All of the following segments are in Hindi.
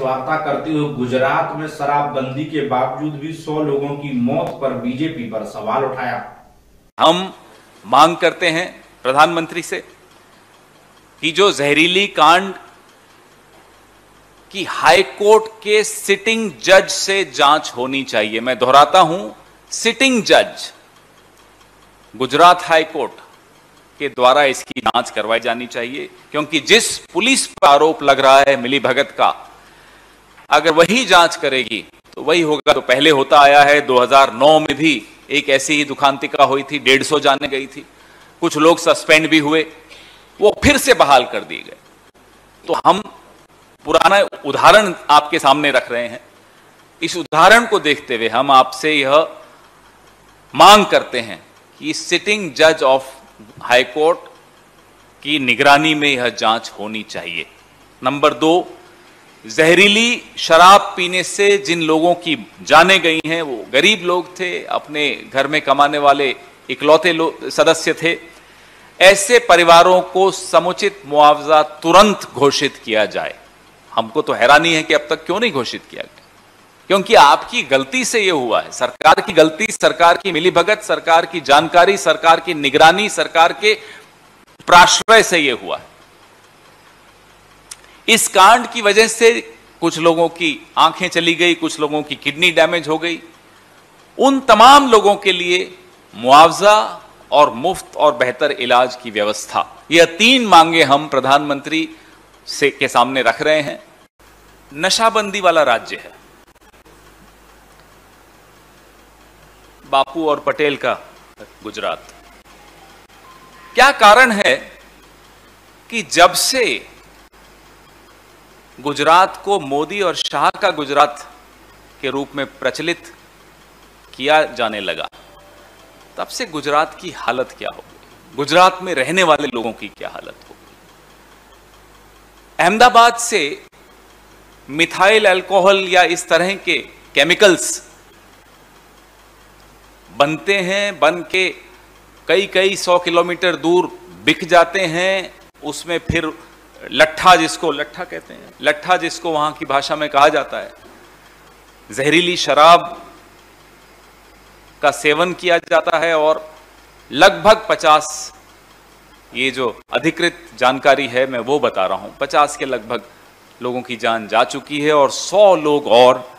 वार्ता करते हुए गुजरात में शराबबंदी के बावजूद भी 100 लोगों की मौत पर बीजेपी पर सवाल उठाया। हम मांग करते हैं प्रधानमंत्री से कि जो जहरीली कांड की हाईकोर्ट के सिटिंग जज से जांच होनी चाहिए। मैं दोहराता हूं, सिटिंग जज गुजरात हाईकोर्ट के द्वारा इसकी जांच करवाई जानी चाहिए, क्योंकि जिस पुलिस पर आरोप लग रहा है मिलीभगत का, अगर वही जांच करेगी तो वही होगा तो पहले होता आया है। 2009 में भी एक ऐसी ही दुखांतिका हुई थी, 150 जाने गई थी, कुछ लोग सस्पेंड भी हुए, वो फिर से बहाल कर दिए गए। तो हम पुराना उदाहरण आपके सामने रख रहे हैं। इस उदाहरण को देखते हुए हम आपसे यह मांग करते हैं कि सिटिंग जज ऑफ हाई कोर्ट की निगरानी में यह जांच होनी चाहिए। नंबर 2, जहरीली शराब पीने से जिन लोगों की जानें गई हैं वो गरीब लोग थे, अपने घर में कमाने वाले इकलौते सदस्य थे। ऐसे परिवारों को समुचित मुआवजा तुरंत घोषित किया जाए। हमको तो हैरानी है कि अब तक क्यों नहीं घोषित किया गया, क्योंकि आपकी गलती से यह हुआ है। सरकार की गलती, सरकार की मिलीभगत, सरकार की जानकारी, सरकार की निगरानी, सरकार के प्राश्रय से यह हुआ है। इस कांड की वजह से कुछ लोगों की आंखें चली गई, कुछ लोगों की किडनी डैमेज हो गई। उन तमाम लोगों के लिए मुआवजा और मुफ्त और बेहतर इलाज की व्यवस्था, यह 3 मांगे हम प्रधानमंत्री से के सामने रख रहे हैं। नशाबंदी वाला राज्य है बापू और पटेल का गुजरात। क्या कारण है कि जब से गुजरात को मोदी और शाह का गुजरात के रूप में प्रचलित किया जाने लगा, तब से गुजरात की हालत क्या हो गई, गुजरात में रहने वाले लोगों की क्या हालत हो गई। अहमदाबाद से मिथाइल अल्कोहल या इस तरह के केमिकल्स बनते हैं, बन के कई 100 किलोमीटर दूर बिक जाते हैं। उसमें फिर लट्ठा कहते हैं, लट्ठा जिसको वहां की भाषा में कहा जाता है, जहरीली शराब का सेवन किया जाता है और लगभग 50, ये जो अधिकृत जानकारी है मैं वो बता रहा हूं, 50 के लगभग लोगों की जान जा चुकी है और 100 लोग और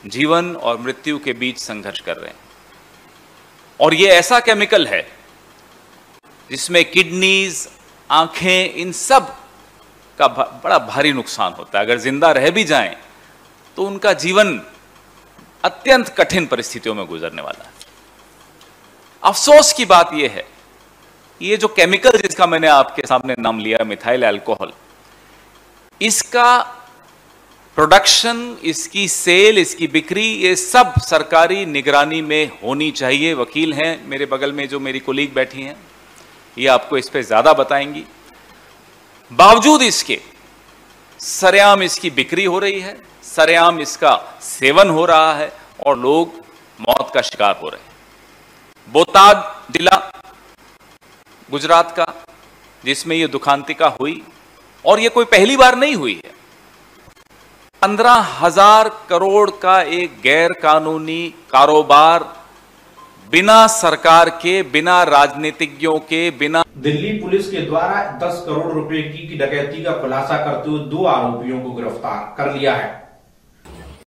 जीवन और मृत्यु के बीच संघर्ष कर रहे हैं। और ये ऐसा केमिकल है जिसमें किडनीज, आंखें, इन सब का बड़ा भारी नुकसान होता है। अगर जिंदा रह भी जाएं तो उनका जीवन अत्यंत कठिन परिस्थितियों में गुजरने वाला है। अफसोस की बात यह है, ये जो केमिकल जिसका मैंने आपके सामने नाम लिया, मिथाइल अल्कोहल, इसका प्रोडक्शन, इसकी सेल, इसकी बिक्री, ये सब सरकारी निगरानी में होनी चाहिए। वकील हैं मेरे बगल में जो मेरी कोलीग बैठी हैं, ये आपको इस पे ज्यादा बताएंगी। बावजूद इसके सरेआम इसकी बिक्री हो रही है, सरेआम इसका सेवन हो रहा है और लोग मौत का शिकार हो रहे हैं। बोटाद जिला गुजरात का, जिसमें ये दुखांतिका हुई, और ये कोई पहली बार नहीं हुई है। 15,000 करोड़ का एक गैर कानूनी कारोबार बिना सरकार के, बिना राजनीतिज्ञों के, बिना। दिल्ली पुलिस के द्वारा 10 करोड़ रुपए की डकैती का खुलासा करते हुए 2 आरोपियों को गिरफ्तार कर लिया है।